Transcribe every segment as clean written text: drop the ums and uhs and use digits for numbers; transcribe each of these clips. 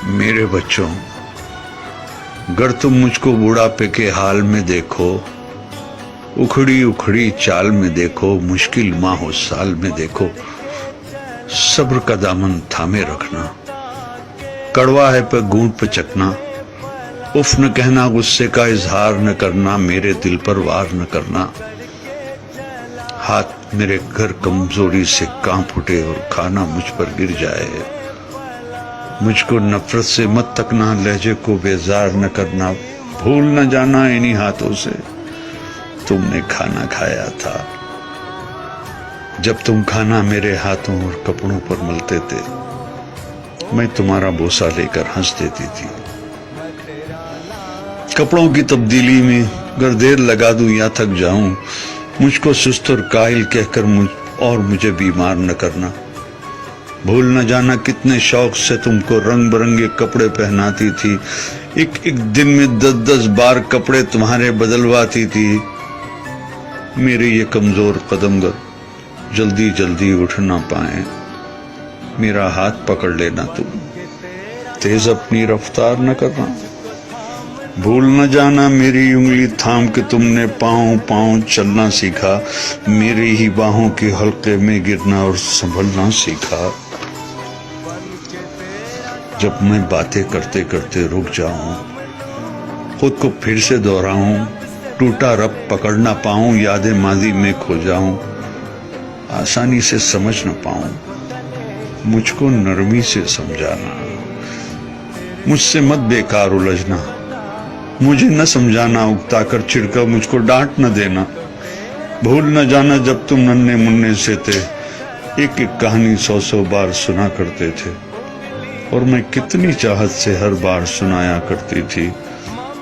میرے بچوں، گر تم مجھ کو بڑھاپے کے حال میں دیکھو، اکھڑی اکھڑی چال میں دیکھو، مشکل ماہ و سال میں دیکھو، صبر کا دامن تھامے رکھنا، کڑوا ہے پہ گونٹ پہ چکنا، اف نہ کہنا، غصے کا اظہار نہ کرنا، میرے دل پر وار نہ کرنا، ہاتھ میرے گھر کمزوری سے کانپ اٹھے اور کھانا مجھ پر گر جائے، مجھ کو نفرت سے مت تکنا، لہجے کو بیزار نہ کرنا، بھول نہ جانا انہی ہاتھوں سے تم نے کھانا کھایا تھا، جب تم کھانا میرے ہاتھوں اور کپڑوں پر ملتے تھے، میں تمہارا بوسہ لے کر ہنس دیتی تھی، کپڑوں کی تبدیلی میں گر دیر لگا دوں یا تھک جاؤں، مجھ کو سست اور کاہل کہہ کر مجھے بیمار نہ کرنا، بھول نہ جانا کتنے شوق سے تم کو رنگ برنگے کپڑے پہناتی تھی، ایک دن میں 10 بار کپڑے تمہارے بدلواتی تھی، میرے یہ کمزور قدم گر جلدی جلدی اٹھ نہ پائیں، میرا ہاتھ پکڑ لینا، تم تیز اپنی رفتار نہ کرنا، بھول نہ جانا میری انگلی تھام کے تم نے پاؤں پاؤں چلنا سیکھا، میری ہی باہوں کے حلقے میں گرنا اور سنبھلنا سیکھا، جب میں باتیں کرتے کرتے رک جاؤں، خود کو پھر سے دہراؤں، ٹوٹا رب پکڑ نہ پاؤں، یادیں ماضی میں کھو جاؤں، آسانی سے سمجھ نہ پاؤں، مجھ کو نرمی سے سمجھانا، مجھ سے مت بیکار الجھنا، مجھے نہ سمجھانا اکتا کر چھڑکا، مجھ کو ڈانٹ نہ دینا، بھول نہ جانا جب تم ننھے منھے سے تھے، ایک کہانی 100 بار سنا کرتے تھے، اور میں کتنی چاہت سے ہر بار سنایا کرتی تھی،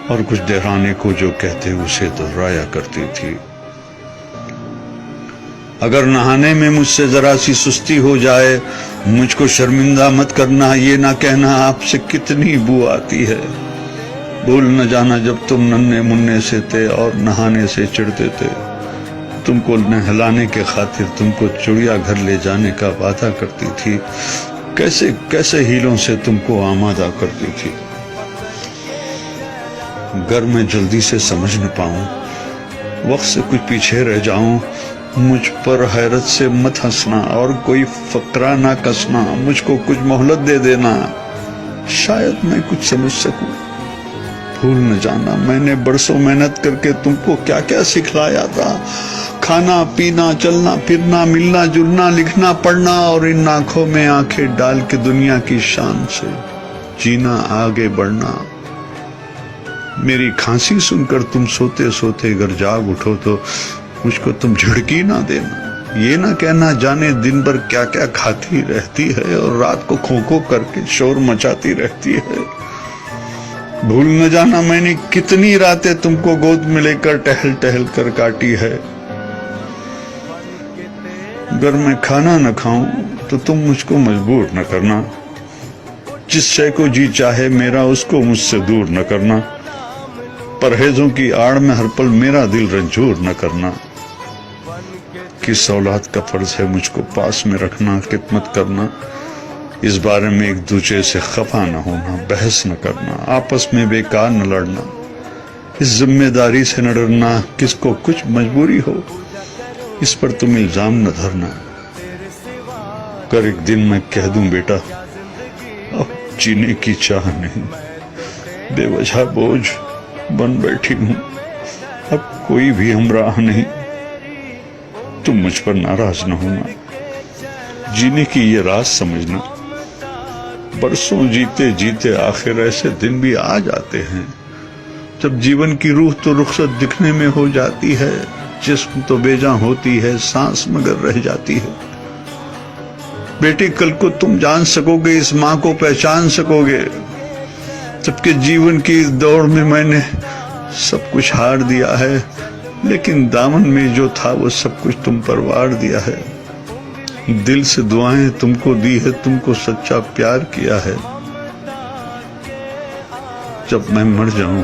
اور کچھ دہرانے کو جو کہتے اسے دہرایا کرتی تھی، اگر نہانے میں مجھ سے ذرا سی سستی ہو جائے، مجھ کو شرمندہ مت کرنا، یہ نہ کہنا آپ سے کتنی بو آتی ہے، بھول نہ جانا جب تم ننھے منھے سے تھے اور نہانے سے چڑھتے تھے، تم کو نہلانے کے خاطر تم کو چڑیا گھر لے جانے کا وعدہ کرتی تھی، کیسے کیسے ہیلوں سے تم کو آمادہ کرتی تھی، گر میں جلدی سے سمجھ نہ پاؤں، وقت سے کچھ پیچھے رہ جاؤں، مجھ پر حیرت سے مت ہنسنا اور کوئی فقرہ نہ کسنا، مجھ کو کچھ مہلت دے دینا، شاید میں کچھ سمجھ سکوں، بھول نہ جانا میں نے برسوں محنت کر کے تم کو کیا کیا سکھلایا تھا، کھانا پینا چلنا پھرنا ملنا جلنا لکھنا پڑھنا، اور ان آنکھوں میں آنکھیں ڈال کے دنیا کی شان سے جینا آگے بڑھنا، میری کھانسی سن کر تم سوتے سوتے اگر جاگ اٹھو تو مجھ کو تم جھڑکی نہ دینا، یہ نہ کہنا جانے دن بھر کیا کیا کھاتی رہتی ہے اور رات کو کھو کھو کر کے شور مچاتی رہتی ہے، بھول نہ جانا میں نے کتنی راتیں تم کو گود میں لے کر ٹہل ٹہل کر کاٹی ہے، اگر میں کھانا نہ کھاؤں تو تم مجھ کو مجبور نہ کرنا، جس شے کو جی چاہے میرا اس کو مجھ سے دور نہ کرنا، پرہیزوں کی آڑ میں ہر پل میرا دل رنجور نہ کرنا، کس اولاد کا فرض ہے مجھ کو پاس میں رکھنا، خدمت کرنا، اس بارے میں ایک دوسرے سے خفا نہ ہونا، بحث نہ کرنا، آپس میں بیکار نہ لڑنا، اس ذمہ داری سے نہ ڈرنا، کس کو کچھ مجبوری ہو اس پر تم الزام نہ دھرنا، کر ایک دن میں کہہ دوں بیٹا اب جینے کی چاہ نہیں، بے وجہ بوجھ بن بیٹھی ہوں، اب کوئی بھی ہمراہ نہیں، تم مجھ پر ناراض نہ ہونا، جینے کی یہ راز سمجھنا، برسوں جیتے جیتے آخر ایسے دن بھی آ جاتے ہیں جب جیون کی روح تو رخصت دکھنے میں ہو جاتی ہے، جسم تو بے جان ہوتی ہے، سانس مگر رہ جاتی ہے، بیٹی کل کو تم جان سکو گے، اس ماں کو پہچان سکو گے، جبکہ جیون کی اس دوڑ میں نے سب کچھ ہار دیا ہے، لیکن دامن میں جو تھا وہ سب کچھ تم پر وار دیا ہے، دل سے دعائیں تم کو دی ہے، تم کو سچا پیار کیا ہے، جب میں مر جاؤں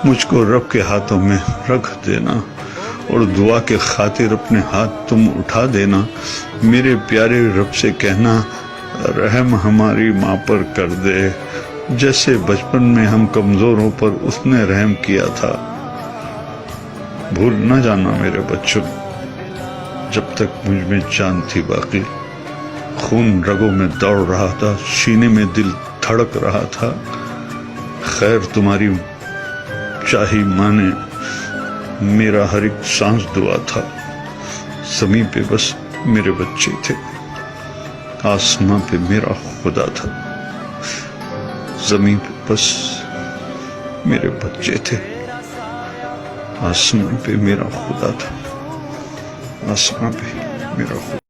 مجھ کو رب کے ہاتھوں میں رکھ دینا، اور دعا کے خاطر اپنے ہاتھ تم اٹھا دینا، میرے پیارے رب سے کہنا رحم ہماری ماں پر کر دے، جیسے بچپن میں ہم کمزوروں پر اس نے رحم کیا تھا۔ بھول نہ جانا میرے بچوں، جب تک مجھ میں جان تھی باقی، خون رگوں میں دوڑ رہا تھا، سینے میں دل دھڑک رہا تھا۔ خیر تمہاری چاہی ماں نے میرا ہر ایک سانس دعا تھا۔ زمین پہ بس میرے بچے تھے، آسمان پہ میرا خدا تھا۔ زمین پہ بس میرے بچے تھے، آسمان پہ میرا خدا تھا، آسمان پہ میرا خدا۔